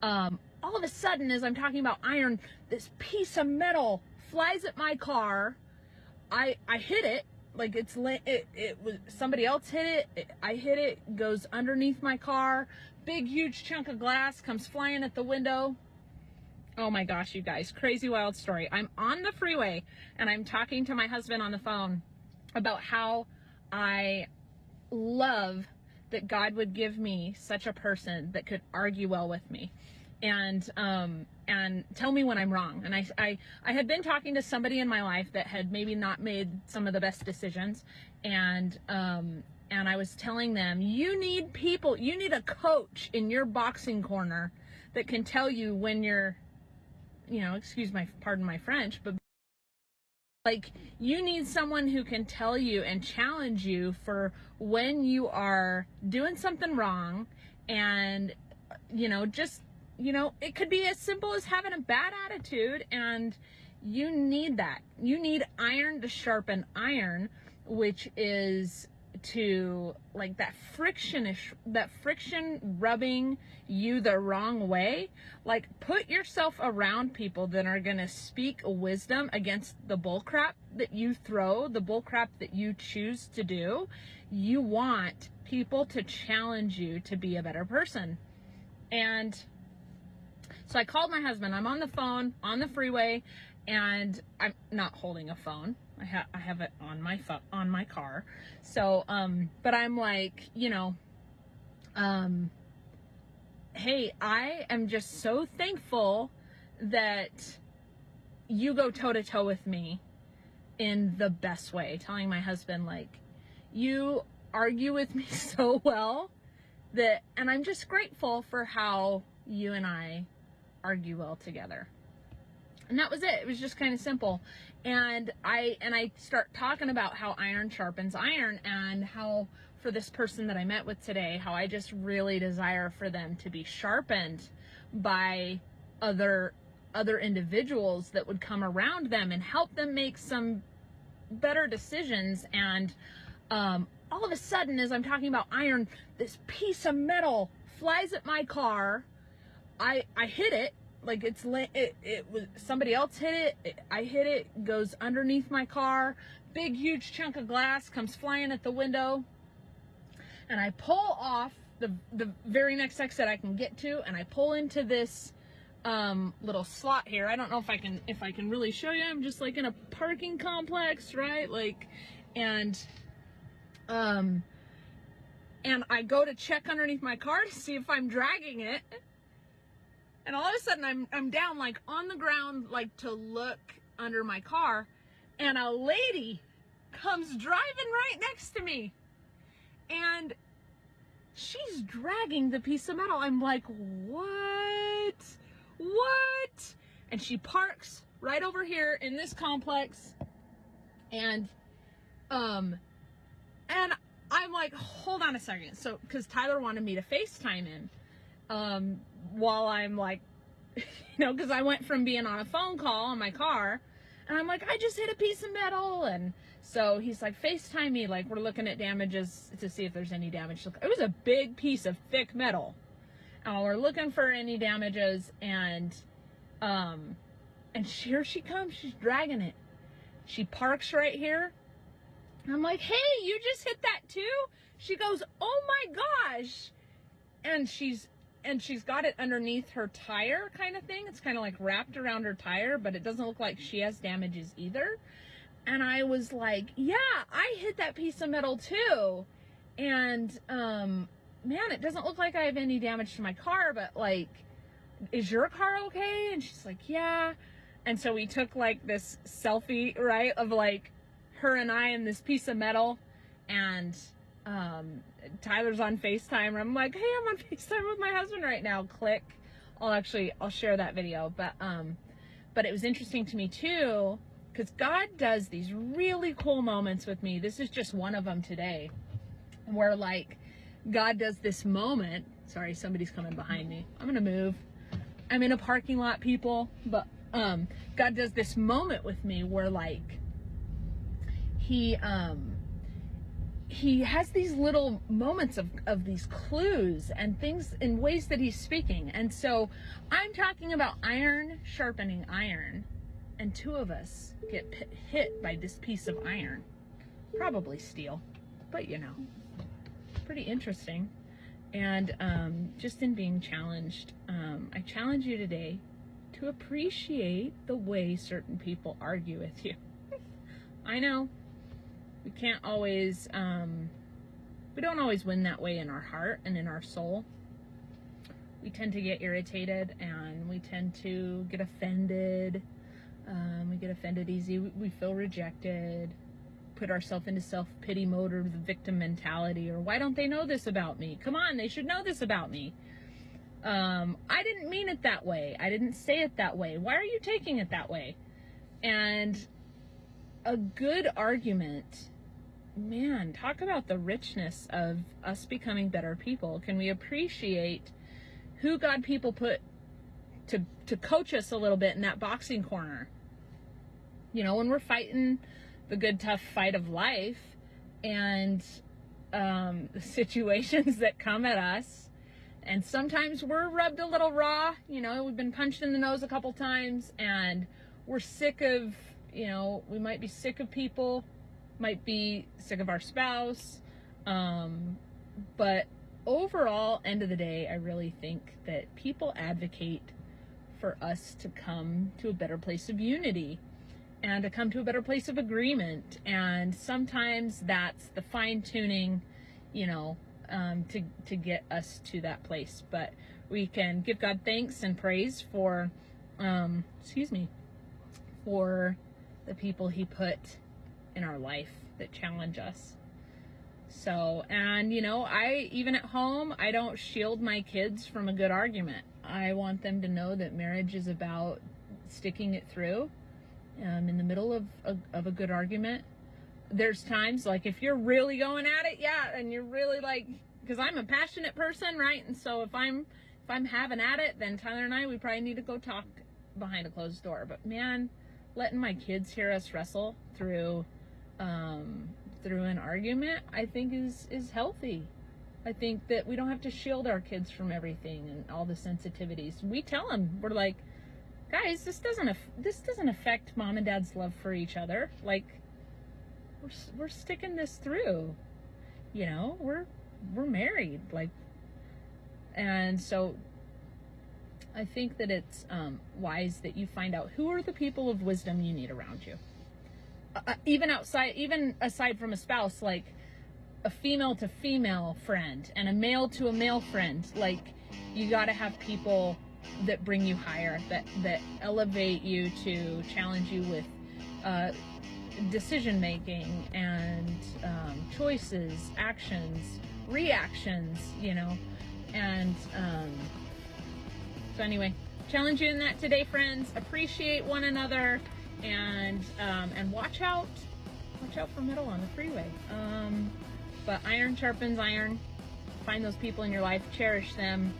all of a sudden, as I'm talking about iron, this piece of metal flies at my car. I hit it, like it was somebody else hit it. I hit it, goes underneath my car. Big, huge chunk of glass comes flying at the window. Oh my gosh, you guys, crazy wild story. I'm on the freeway and I'm talking to my husband on the phone about how I love that God would give me such a person that could argue well with me and tell me when I'm wrong. And I had been talking to somebody in my life that had maybe not made some of the best decisions, and I was telling them, you need people, you need a coach in your boxing corner that can tell you when you're, you know, pardon my French, but like, you need someone who can tell you and challenge you for when you are doing something wrong. And, you know, just, you know, it could be as simple as having a bad attitude, and you need that. You need iron to sharpen iron, which is to, like, that friction rubbing you the wrong way. Like, put yourself around people that are gonna speak wisdom against the bullcrap that you throw, the bullcrap that you choose to do. You want people to challenge you to be a better person. And so I called my husband. I'm on the phone on the freeway, and I'm not holding a phone. I have it on my phone, on my car. So, but I'm like, you know, hey, I am just so thankful that you go toe to toe with me in the best way. Telling my husband, like, you argue with me so well that, and I'm just grateful for how you and I argue well together. And that was it. It was just kind of simple. And I start talking about how iron sharpens iron, and how for this person that I met with today, how I just really desire for them to be sharpened by other individuals that would come around them and help them make some better decisions. And all of a sudden, as I'm talking about iron, this piece of metal flies at my car. I hit it, like it was somebody else hit it. I hit it, goes underneath my car. Big, huge chunk of glass comes flying at the window. And I pull off the very next exit I can get to, and I pull into this little slot here. I don't know if I can really show you. I'm just like in a parking complex, right? Like, and I go to check underneath my car to see if I'm dragging it. And all of a sudden I'm down, like, on the ground, like, to look under my car, and a lady comes driving right next to me, and she's dragging the piece of metal. I'm like, what? And she parks right over here in this complex, and I'm like, hold on a second. So, because Tyler wanted me to FaceTime him while I'm like, you know, because I went from being on a phone call on my car, and I'm like, I just hit a piece of metal. And so he's like, FaceTime me, like, we're looking at damages to see if there's any damage. It was a big piece of thick metal, and we're looking for any damages. And here she comes, she's dragging it. She parks right here. I'm like, hey, you just hit that too? She goes, oh my gosh. And she's got it underneath her tire, kind of thing. It's kind of like wrapped around her tire, but it doesn't look like she has damages either. And I was like, yeah, I hit that piece of metal too. And man, it doesn't look like I have any damage to my car, but, like, is your car okay? And she's like, yeah. And so we took, like, this selfie, right, of, like, her and I and this piece of metal. And Tyler's on FaceTime. I'm like, hey, I'm on FaceTime with my husband right now. Click. I'll share that video. But it was interesting to me too, because God does these really cool moments with me. This is just one of them today, where, like, God does this moment. Sorry, somebody's coming behind me. I'm gonna move. I'm in a parking lot, people. But God does this moment with me where, like, he he has these little moments of these clues and things in ways that he's speaking. And so I'm talking about iron sharpening iron, and two of us get hit by this piece of iron, probably steel, but you know, pretty interesting. And just in being challenged, I challenge you today to appreciate the way certain people argue with you. I know we can't always, we don't always win that way in our heart and in our soul. We tend to get irritated and we tend to get offended. We get offended easy. We feel rejected, put ourselves into self-pity mode or the victim mentality, or why don't they know this about me? Come on, they should know this about me. I didn't mean it that way. I didn't say it that way. Why are you taking it that way? And a good argument, man, talk about the richness of us becoming better people. Can we appreciate who God people put to coach us a little bit in that boxing corner? You know, when we're fighting the good, tough fight of life and the situations that come at us, and sometimes we're rubbed a little raw, you know, we've been punched in the nose a couple times and we're sick of, you know, we might be sick of people, might be sick of our spouse, but overall, end of the day, I really think that people advocate for us to come to a better place of unity and to come to a better place of agreement. And sometimes that's the fine-tuning, you know, to get us to that place. But we can give God thanks and praise for, for the people he put in our life that challenge us. So, and you know, even at home, I don't shield my kids from a good argument. I want them to know that marriage is about sticking it through in the middle of a good argument. There's times, like, if you're really going at it, yeah, and you're really like, because I'm a passionate person, right? And so if I'm having at it, then Tyler and I, we probably need to go talk behind a closed door. But man, letting my kids hear us wrestle through an argument, I think is healthy. I think that we don't have to shield our kids from everything and all the sensitivities. We tell them, we're like, guys, this doesn't affect mom and dad's love for each other. Like, we're sticking this through. You know, we're married. Like, and so I think that it's wise that you find out who are the people of wisdom you need around you. Even aside from a spouse, like a female to female friend and a male to a male friend, like, you got to have people that bring you higher, that elevate you, to challenge you with decision making and choices, actions, reactions, you know. And so anyway, challenge you in that today, friends. Appreciate one another, and watch out for metal on the freeway. But iron sharpens iron. Find those people in your life, cherish them,